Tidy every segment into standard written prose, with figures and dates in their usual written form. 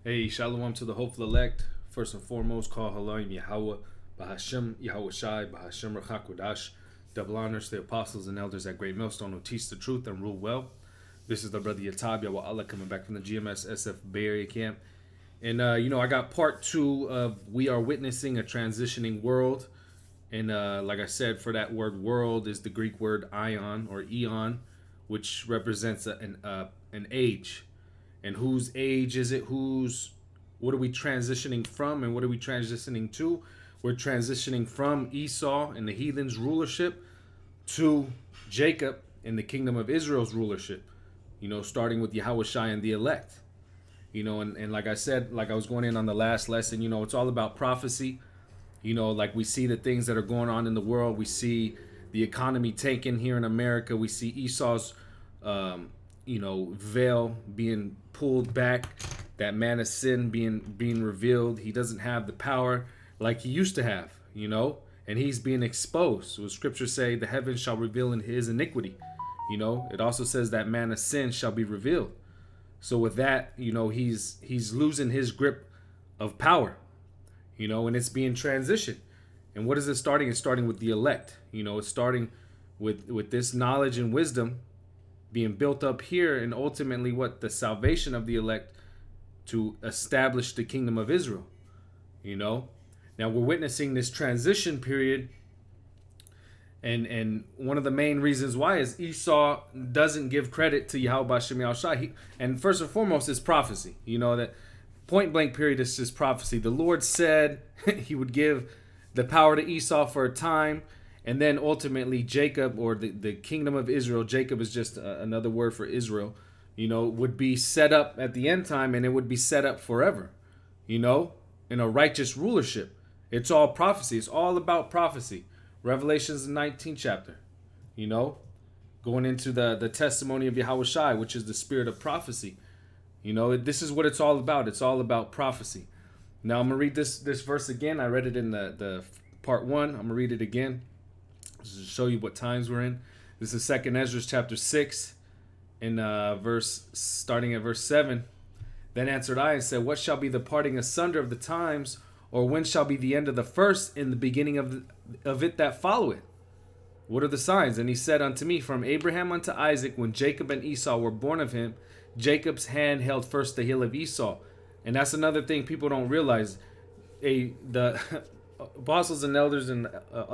Hey, shalom to the hopeful elect. First and foremost, call Halayim Yahweh, Bahashem Yahweh Shai, Bahashem Rachakodash. Double honors to the apostles and elders at Great Millstone who teach the truth and rule well. This is the brother Yatab Yahweh Allah coming back from the GMS SF Bay Area camp. And, I got part two of We Are Witnessing a Transitioning World. And like I said, for that word world is the Greek word ion or eon, which represents an age. And whose age is it? What are we transitioning from and what are we transitioning to? We're transitioning from Esau and the heathens' rulership to Jacob and the kingdom of Israel's rulership. Starting with Yahweh Shai and the elect. And like I said, like I was going in on the last lesson, it's all about prophecy. Like we see the things that are going on in the world. We see the economy tanking here in America. We see Esau's veil being pulled back, that man of sin being revealed. He doesn't have the power like he used to have, and he's being exposed. So scriptures say the heavens shall reveal in his iniquity. It also says that man of sin shall be revealed. So with that, he's losing his grip of power, and it's being transitioned. And what is it starting? It's starting with the elect. It's starting with this knowledge and wisdom being built up here, and ultimately what the salvation of the elect to establish the kingdom of Israel. Now we're witnessing this transition period, and one of the main reasons why is Esau doesn't give credit to Yahweh Shem Yahushai. And first and foremost is prophecy. That point blank period is just prophecy. The Lord said he would give the power to Esau for a time. And then ultimately Jacob, or the kingdom of Israel, Jacob is just another word for Israel, would be set up at the end time, and it would be set up forever, in a righteous rulership. It's all prophecy. It's all about prophecy. Revelations, the 19th chapter, going into the testimony of Yahweh Shai, which is the spirit of prophecy. This is what it's all about. It's all about prophecy. Now I'm going to read this verse again. I read it in the part 1. I'm going to read it again. Just to show you what times we're in. This is 2nd Ezra chapter 6, in starting at verse 7. Then answered I and said, what shall be the parting asunder of the times, or when shall be the end of the first, in the beginning of it that followeth? What are the signs? And he said unto me, from Abraham unto Isaac, when Jacob and Esau were born of him, Jacob's hand held first the heel of Esau. And that's another thing people don't realize. The apostles and elders, and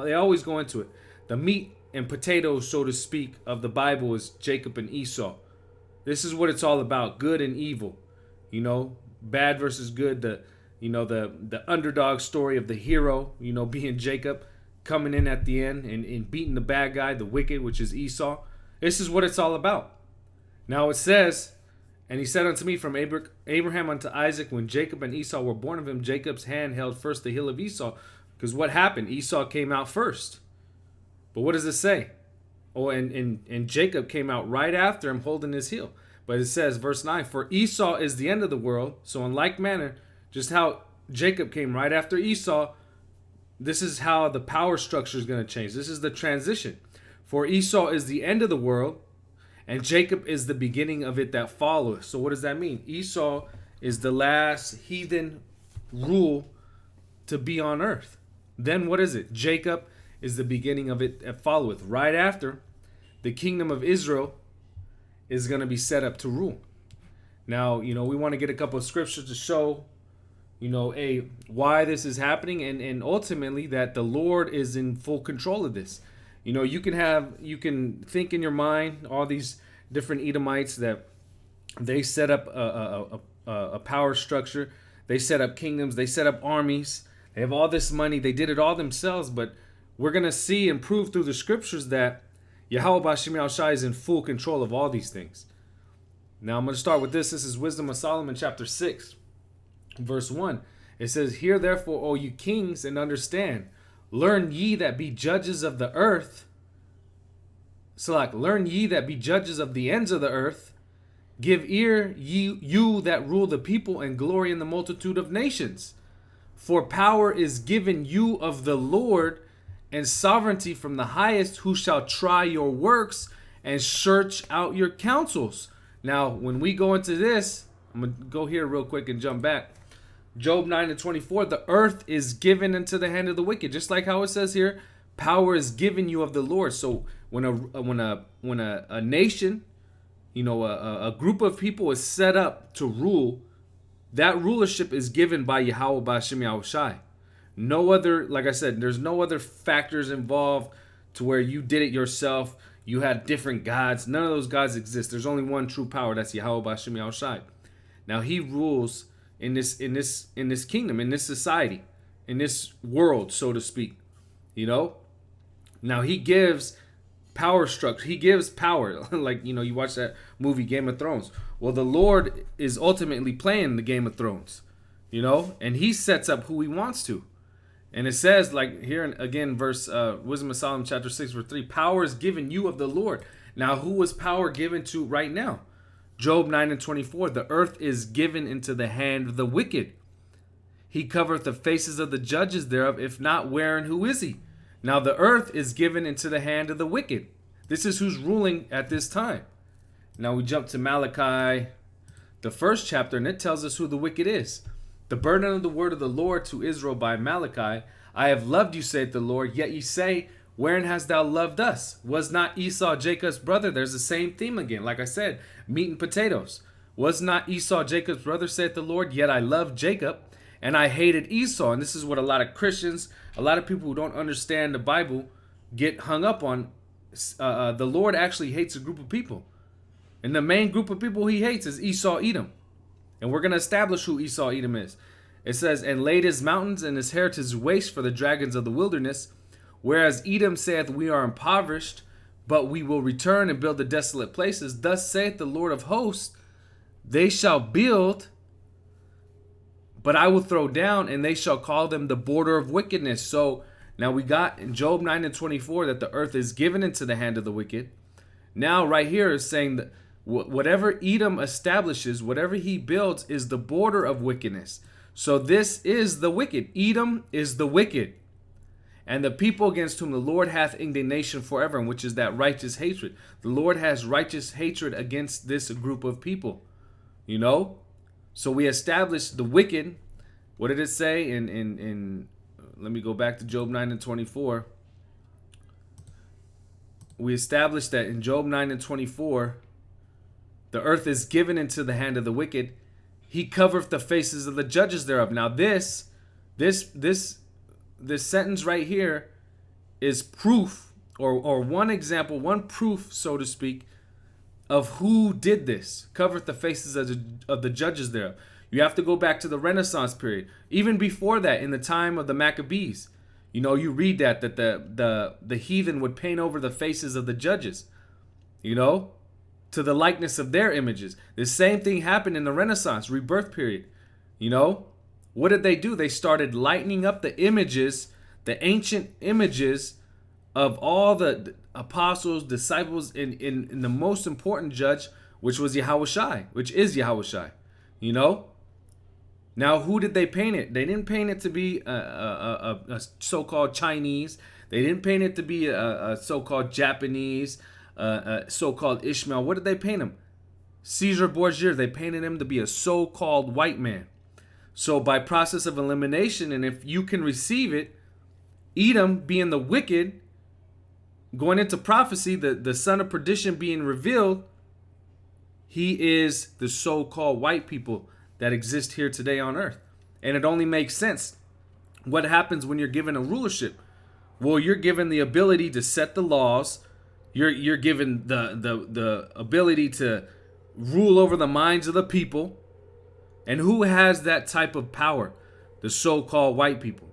they always go into it. The meat and potatoes, so to speak, of the Bible is Jacob and Esau. This is what it's all about: good and evil. Bad versus good. The underdog story of the hero. Being Jacob, coming in at the end and beating the bad guy, the wicked, which is Esau. This is what it's all about. Now it says, and he said unto me, from Abraham unto Isaac, when Jacob and Esau were born of him, Jacob's hand held first the heel of Esau. Because what happened? Esau came out first. But what does it say? Oh, and Jacob came out right after him holding his heel. But it says, verse 9, for Esau is the end of the world. So in like manner, just how Jacob came right after Esau, this is how the power structure is going to change. This is the transition. For Esau is the end of the world, and Jacob is the beginning of it that followeth. So what does that mean? Esau is the last heathen rule to be on earth. Then what is it? Jacob is the beginning of it that followeth. Right after, the kingdom of Israel is going to be set up to rule. Now, we want to get a couple of scriptures to show, why this is happening, and ultimately that the Lord is in full control of this. You can think in your mind all these different Edomites that they set up a power structure. They set up kingdoms. They set up armies. They have all this money. They did it all themselves, but we're going to see and prove through the scriptures that Yahweh B'Shem Yahushai is in full control of all these things. Now I'm going to start with this. This is Wisdom of Solomon chapter 6, verse 1. It says, hear therefore, O you kings, and understand. Learn ye that be judges of the earth. Learn ye that be judges of the ends of the earth. Give ear, you that rule the people, and glory in the multitude of nations. For power is given you of the Lord, and sovereignty from the highest, who shall try your works and search out your counsels. Now, when we go into this, I'm going to go here real quick and jump back. Job 9:24, the earth is given into the hand of the wicked. Just like how it says here, power is given you of the Lord. So when a nation, a group of people is set up to rule, that rulership is given by Yahweh Ba'Shem Yahushai. No other, like I said, there's no other factors involved to where you did it yourself. You had different gods. None of those gods exist. There's only one true power. That's Yahweh Ba'Shem Yahushai. Now he rules in this kingdom, in this society, in this world, so to speak. Now he gives power structure. He gives power. Like, you watch that movie Game of Thrones. Well, the Lord is ultimately playing the Game of Thrones, and he sets up who he wants to. And it says, like here again, verse Wisdom of Solomon chapter 6 verse 3, power is given you of the Lord. Now who was power given to right now? Job 9:24, the earth is given into the hand of the wicked. He covereth the faces of the judges thereof, if not wherein who is he? Now the earth is given into the hand of the wicked. This is who's ruling at this time. Now we jump to Malachi, the first chapter, and it tells us who the wicked is. The burden of the word of the Lord to Israel by Malachi. I have loved you, saith the Lord, yet ye say, wherein hast thou loved us? Was not Esau Jacob's brother? There's the same theme again. Like I said, meat and potatoes. Was not Esau Jacob's brother, saith the Lord? Yet I loved Jacob, and I hated Esau. And this is what a lot of Christians, a lot of people who don't understand the Bible get hung up on. The Lord actually hates a group of people. And the main group of people he hates is Esau, Edom. And we're going to establish who Esau, Edom is. It says, and laid his mountains and his heritage waste for the dragons of the wilderness. Whereas Edom saith, we are impoverished, but we will return and build the desolate places. Thus saith the Lord of hosts, they shall build, but I will throw down, and they shall call them the border of wickedness. So now we got in Job 9:24 that the earth is given into the hand of the wicked. Now right here is saying that whatever Edom establishes, whatever he builds, is the border of wickedness. So this is the wicked. Edom is the wicked. And the people against whom the Lord hath indignation forever, which is that righteous hatred. The Lord has righteous hatred against this group of people. So we established the wicked. What did it say in let me go back to Job 9:24. We established that in Job 9:24, the earth is given into the hand of the wicked. He covereth the faces of the judges thereof. Now this sentence right here is proof, or one example, one proof, so to speak, of who did this. Covereth the faces of the judges thereof. You have to go back to the Renaissance period. Even before that, in the time of the Maccabees, you read that the heathen would paint over the faces of the judges, to the likeness of their images. The same thing happened in the Renaissance, rebirth period. What did they do? They started lightening up the images, the ancient images of all the apostles, disciples, in the most important judge, which was Yahushai, which is Yahushai. Now, who did they paint it? They didn't paint it to be a so-called Chinese. They didn't paint it to be a so-called Japanese, so-called Ishmael. What did they paint him? Caesar Borgia. They painted him to be a so-called white man. So by process of elimination, and if you can receive it, Edom being the wicked, going into prophecy, the son of perdition being revealed, he is the so-called white people that exist here today on earth. And it only makes sense. What happens when you're given a rulership? Well, you're given the ability to set the laws. You're given the ability to rule over the minds of the people. And who has that type of power? The so-called white people.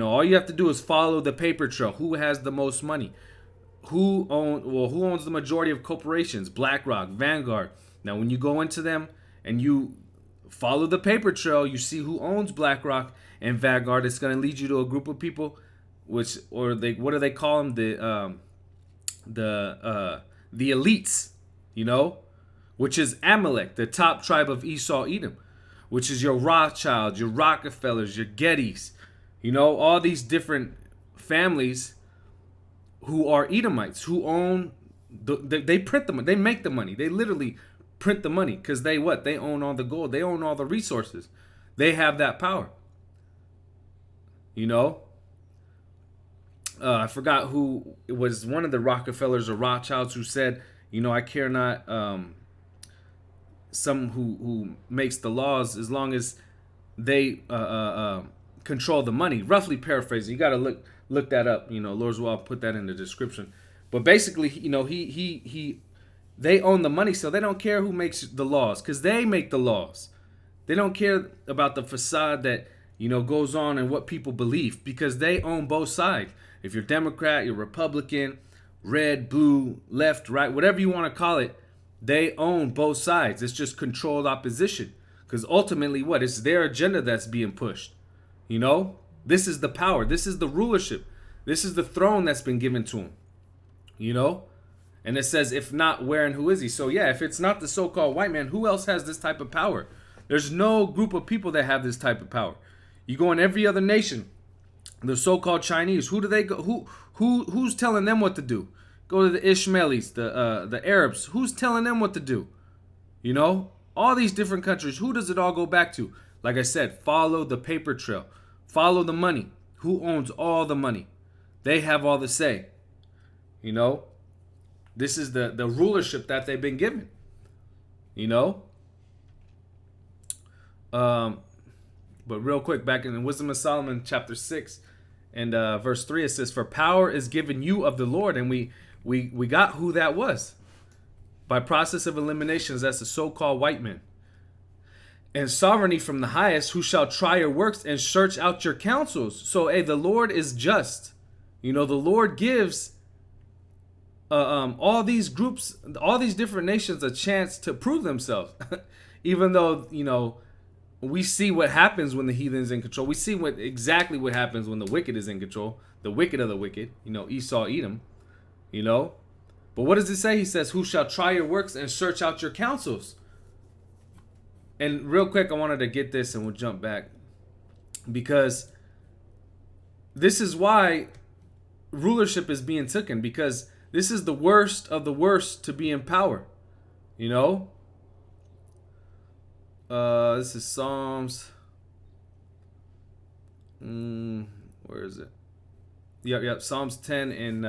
All you have to do is follow the paper trail. Who has the most money? Who owns the majority of corporations? BlackRock, Vanguard. Now, when you go into them and you follow the paper trail, you see who owns BlackRock and Vanguard. It's going to lead you to a group of people, what do they call them? The elites, which is Amalek, the top tribe of Esau, Edom, which is your Rothschilds, your Rockefellers, your Gettys, all these different families who are Edomites, who own, they print the money, they make the money, they literally print the money, because they what? They own all the gold. They own all the resources. They have that power. You know? I forgot who it was, one of the Rockefellers or Rothschilds who said, you know, I care not some who makes the laws as long as they control the money. Roughly paraphrasing. You got to look that up. You know, Lord's will, I'll put that in the description. But basically, you know, they own the money, so they don't care who makes the laws, because they make the laws. They don't care about the facade that, you know, goes on and what people believe, because they own both sides. If you're Democrat, you're Republican, red, blue, left, right, whatever you want to call it, they own both sides. It's just controlled opposition, because ultimately, what? It's their agenda that's being pushed. You know, this is the power. This is the rulership. This is the throne that's been given to them. You know, and it says, if not, where and who is he? So yeah, if it's not the so-called white man, who else has this type of power? There's no group of people that have this type of power. You go in every other nation, the so-called Chinese. Who do they go? Who's telling them what to do? Go to the Ishmaelis, the Arabs. Who's telling them what to do? You know, all these different countries. Who does it all go back to? Like I said, follow the paper trail. Follow the money. Who owns all the money? They have all the say. You know, this is the rulership that they've been given. You know. But real quick, back in the Wisdom of Solomon, chapter 6 and verse 3, it says, "For power is given you of the Lord," and we got who that was. By process of eliminations, that's the so-called white men. "And sovereignty from the highest, who shall try your works and search out your counsels." So, hey, the Lord is just. You know, the Lord gives all these groups, all these different nations a chance to prove themselves. Even though, you know, we see what happens when the heathen is in control. We see exactly what happens when the wicked is in control. The wicked of the wicked. You know, Esau, Edom. You know. But what does it say? He says, "Who shall try your works and search out your counsels?" And real quick, I wanted to get this and we'll jump back. Because this is why rulership is being taken. Because this is the worst of the worst to be in power. You know. This is Psalms. Where is it? Yep. Psalms 10 and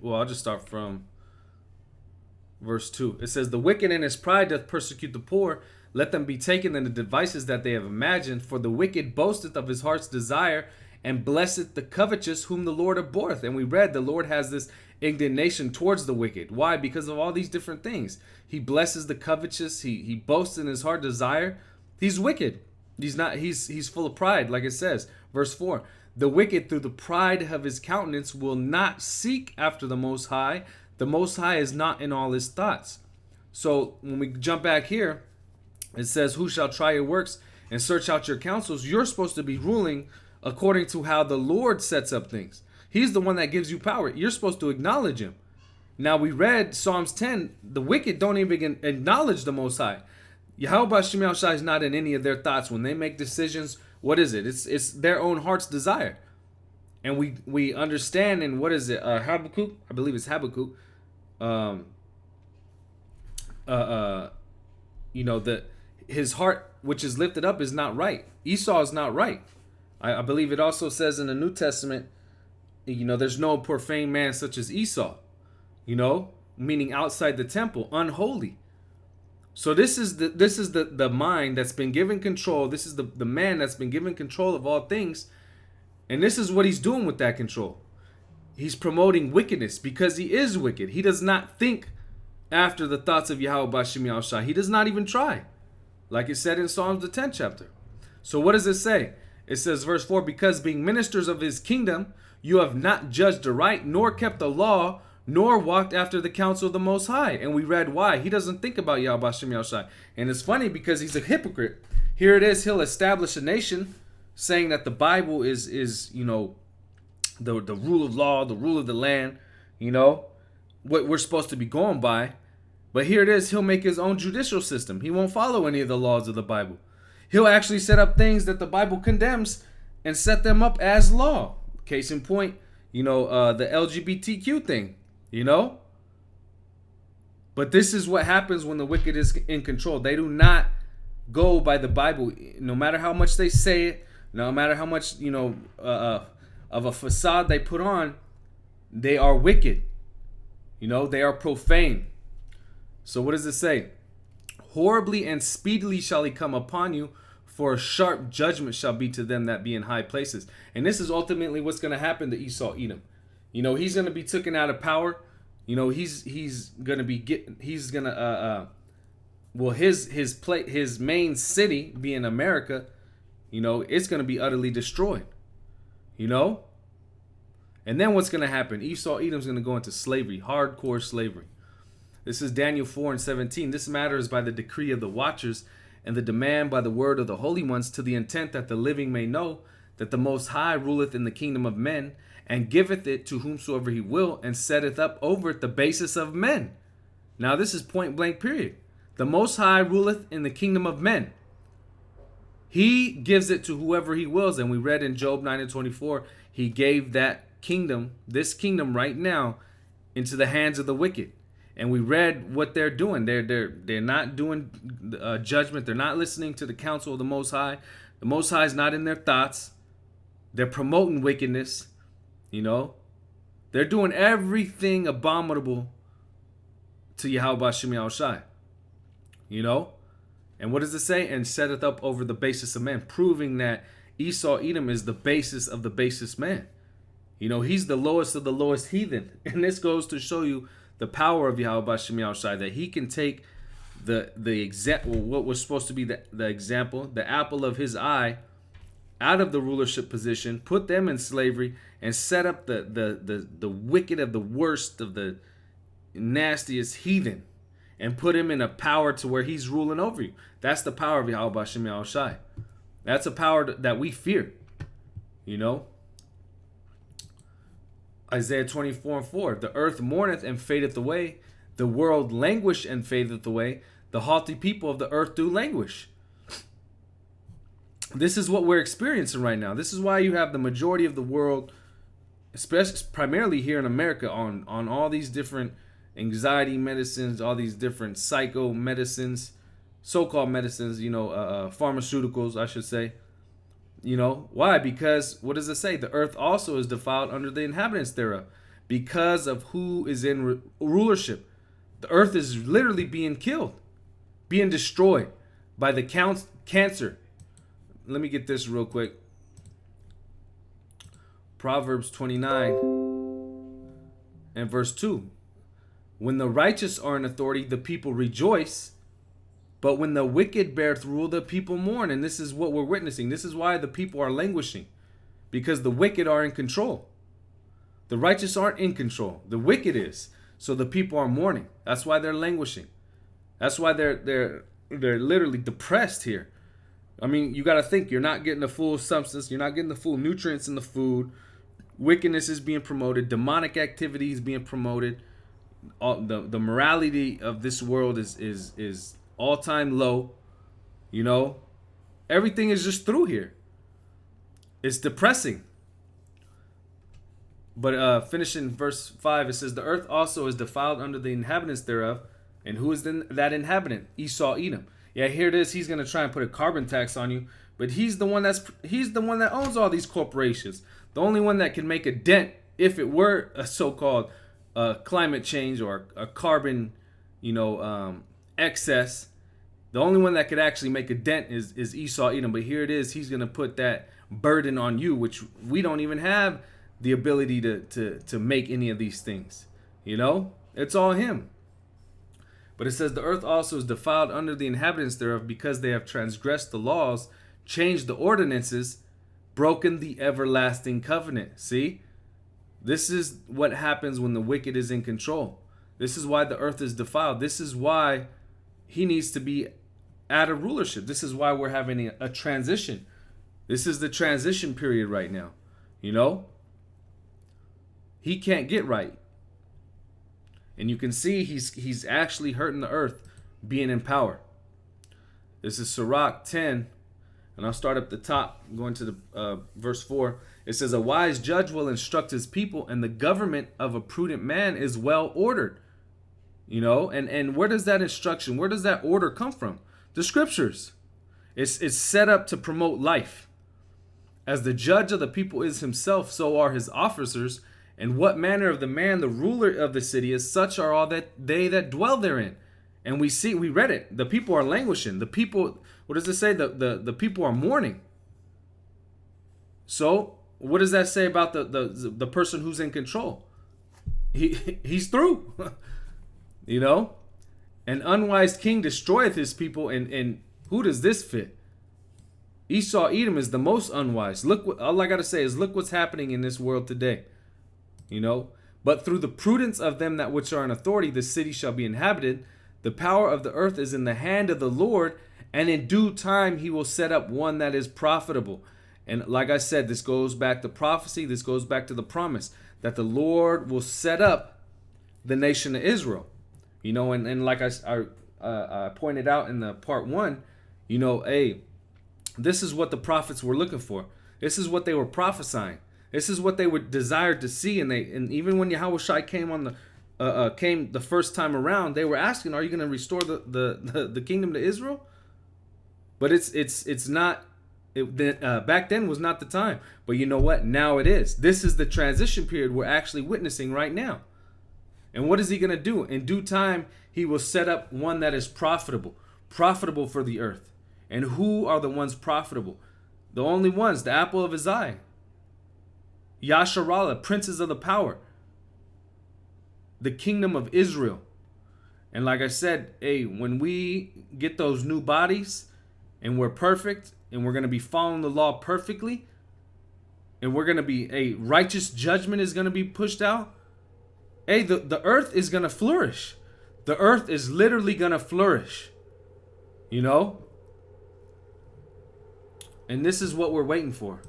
well, I'll just start from verse 2. It says, "The wicked in his pride doth persecute the poor. Let them be taken in the devices that they have imagined. For the wicked boasteth of his heart's desire, and blesseth the covetous whom the Lord abhorreth." And we read the Lord has this indignation towards the wicked. Why? Because of all these different things. He blesses the covetous. He boasts in his heart desire. He's wicked. He's full of pride, like it says. Verse 4. "The wicked through the pride of his countenance will not seek after the Most High. The Most High is not in all his thoughts." So when we jump back here, it says, "Who shall try your works and search out your counsels?" You're supposed to be ruling according to how the Lord sets up things. He's the one that gives you power. You're supposed to acknowledge him. Now we read Psalms 10. The wicked don't even acknowledge the Most High. Yahweh Shemel Shai is not in any of their thoughts. When they make decisions, what is it? It's their own heart's desire. And we understand in, what is it? Habakkuk? I believe it's Habakkuk. You know, that his heart, which is lifted up, is not right. Esau is not right. I believe it also says in the New Testament, you know, there's no profane man such as Esau, you know, meaning outside the temple, unholy. So this is the mind that's been given control. This is the man that's been given control of all things. And this is what he's doing with that control. He's promoting wickedness because he is wicked. He does not think after the thoughts of Yahweh Bashim Yahushua. He does not even try. Like it said in Psalms the 10th chapter. So what does it say? It says, verse 4, "Because being ministers of his kingdom, you have not judged aright, nor kept the law, nor walked after the counsel of the Most High." And we read why. He doesn't think about Yahweh Bashim Yahushua. And it's funny because he's a hypocrite. Here it is, he'll establish a nation saying that the Bible is you know, the rule of law, the rule of the land, you know, what we're supposed to be going by. But here it is, he'll make his own judicial system. He won't follow any of the laws of the Bible. He'll actually set up things that the Bible condemns and set them up as law. Case in point, you know, the LGBTQ thing, you know. But this is what happens when the wicked is in control. They do not go by the Bible, no matter how much they say it, no matter how much of a facade they put on. They are wicked. They are profane. So what does it say? Horribly and speedily shall he come upon you, for a sharp judgment shall be to them that be in high places. And this is ultimately what's going to happen to Esau Edom. He's going to be taken out of power. He's going to be his main city being America, it's going to be utterly destroyed. And then what's going to happen? Esau Edom's going to go into slavery, hardcore slavery. This is Daniel 4:17. This matter is by the decree of the watchers, and the demand by the word of the holy ones, to the intent that the living may know that the Most High ruleth in the kingdom of men, and giveth it to whomsoever he will, and setteth up over it the basis of men. Now this is point blank period. The Most High ruleth in the kingdom of men. He gives it to whoever he wills. And we read in Job 9:24, he gave that kingdom, this kingdom right now, into the hands of the wicked. And we read what they're doing. They're not doing judgment. They're not listening to the counsel of the Most High. The Most High is not in their thoughts. They're promoting wickedness. They're doing everything abominable to Yahweh Shem Yahushai. And what does it say? And setteth up over the basis of man, proving that Esau Edom is the basis of the basest man. He's the lowest of the lowest heathen. And this goes to show you the power of Yahweh Shem Yahushai, that he can take the example, what was supposed to be the example, the apple of his eye, out of the rulership position, put them in slavery, and set up the wicked of the worst of the nastiest heathen, and put him in a power to where he's ruling over you. That's the power of Yahweh Shem Yahushai. That's a power that we fear. Isaiah 24:4. The earth mourneth and fadeth away. The world languish and fadeth away. The haughty people of the earth do languish. This is what we're experiencing right now. This is why you have the majority of the world, especially primarily here in America, on all these different anxiety medicines, all these different psycho medicines, so-called medicines, pharmaceuticals, I should say. Why? Because what does it say? The earth also is defiled under the inhabitants thereof, because of who is in rulership. The earth is literally being killed, being destroyed by the cancer. Let me get this real quick. Proverbs 29 and verse 2. When the righteous are in authority, the people rejoice. But when the wicked beareth rule, the people mourn. And this is what we're witnessing. This is why the people are languishing. Because the wicked are in control. The righteous aren't in control. The wicked is. So the people are mourning. That's why they're languishing. That's why they're literally depressed here. I mean, you got to think, you're not getting the full substance. You're not getting the full nutrients in the food. Wickedness is being promoted. Demonic activity is being promoted. The morality of this world is all-time low. Everything is just through here. It's depressing. But finishing verse 5, it says, the earth also is defiled under the inhabitants thereof. And who is then that inhabitant? Esau Edom. Yeah, here it is. He's going to try and put a carbon tax on you, but he's the one that owns all these corporations. The only one that can make a dent, if it were a so-called climate change or a carbon, excess. The only one that could actually make a dent is Esau Edom. But here it is. He's going to put that burden on you, which we don't even have the ability to make any of these things. It's all him. But it says the earth also is defiled under the inhabitants thereof, because they have transgressed the laws, changed the ordinances, broken the everlasting covenant. See? This is what happens when the wicked is in control. This is why the earth is defiled. This is why he needs to be out of rulership. This is why we're having a transition. This is the transition period right now. He can't get right. And you can see he's actually hurting the earth being in power. This is Sirach 10. And I'll start up the top, going to the verse 4. It says, a wise judge will instruct his people, and the government of a prudent man is well ordered. You know, and where does that instruction, where does that order come from? The scriptures. It's set up to promote life. As the judge of the people is himself, so are his officers. And what manner of the man the ruler of the city is, such are all that they that dwell therein. And we read it. The people are languishing. The people, what does it say? The people are mourning. So what does that say about the person who's in control? He's through. You know? An unwise king destroyeth his people, and who does this fit? Esau Edom is the most unwise. All I gotta say is look what's happening in this world today. You know? But through the prudence of them that which are in authority, the city shall be inhabited. The power of the earth is in the hand of the Lord, and in due time he will set up one that is profitable. And like I said, this goes back to prophecy. This goes back to the promise that the Lord will set up the nation of Israel. You know, and like I pointed out in the part 1, you know, this is what the prophets were looking for. This is what they were prophesying. This is what they were desired to see. And even when Yahushua came the first time around, they were asking, "Are you going to restore the kingdom to Israel?" But it's not. Back then was not the time. But you know what? Now it is. This is the transition period we're actually witnessing right now. And what is he going to do? In due time, he will set up one that is profitable for the earth. And who are the ones profitable? The only ones, the apple of his eye. Yasharallah, princes of the power. The kingdom of Israel. And like I said, when we get those new bodies and we're perfect and we're going to be following the law perfectly and we're going to be, righteous judgment is going to be pushed out. The earth is going to flourish. The earth is literally going to flourish. You know? And this is what we're waiting for.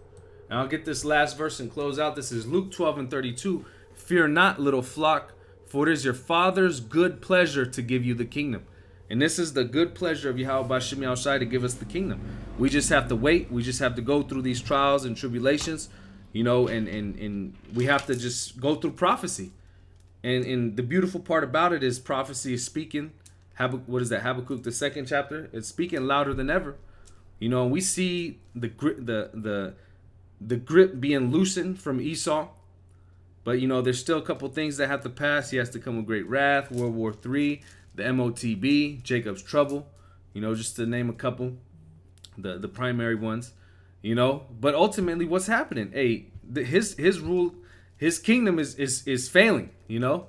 And I'll get this last verse and close out. This is Luke 12:32. Fear not, little flock, for it is your Father's good pleasure to give you the kingdom. And this is the good pleasure of Yahweh Bashim Yahushai to give us the kingdom. We just have to wait. We just have to go through these trials and tribulations, you know, and we have to just go through prophecy. And the beautiful part about it is prophecy is speaking. What is that? Habakkuk, the 2nd chapter. It's speaking louder than ever. You know, and we see the grip being loosened from Esau. But, you know, there's still a couple things that have to pass. He has to come with great wrath, World War III, the MOTB, Jacob's trouble. You know, just to name a couple, the primary ones. You know, but ultimately, what's happening? His rule, his kingdom is failing. You know,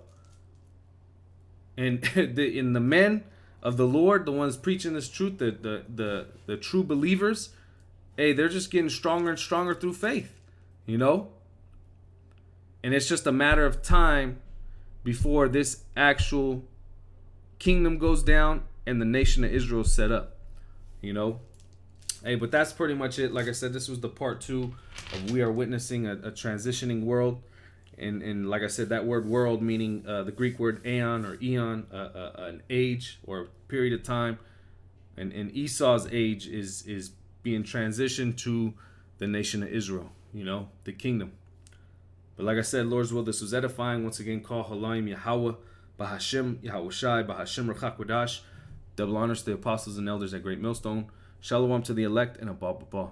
and in the men of the Lord, the ones preaching this truth, the true believers, they're just getting stronger and stronger through faith. You know. And it's just a matter of time before this actual kingdom goes down and the nation of Israel is set up. You know? But that's pretty much it. Like I said, this was the part 2 of we are witnessing a transitioning world. And like I said, that word world meaning the Greek word aeon or eon, an age or a period of time. And Esau's age is being transitioned to the nation of Israel. You know? The kingdom. But like I said, Lord's will, this was edifying. Once again, call Halayim Yahweh, Bahashim, Yahushai, Bahashim Rachakwadash. Double honors to the apostles and elders at Great Millstone. Shalom to the elect and Abba Baba.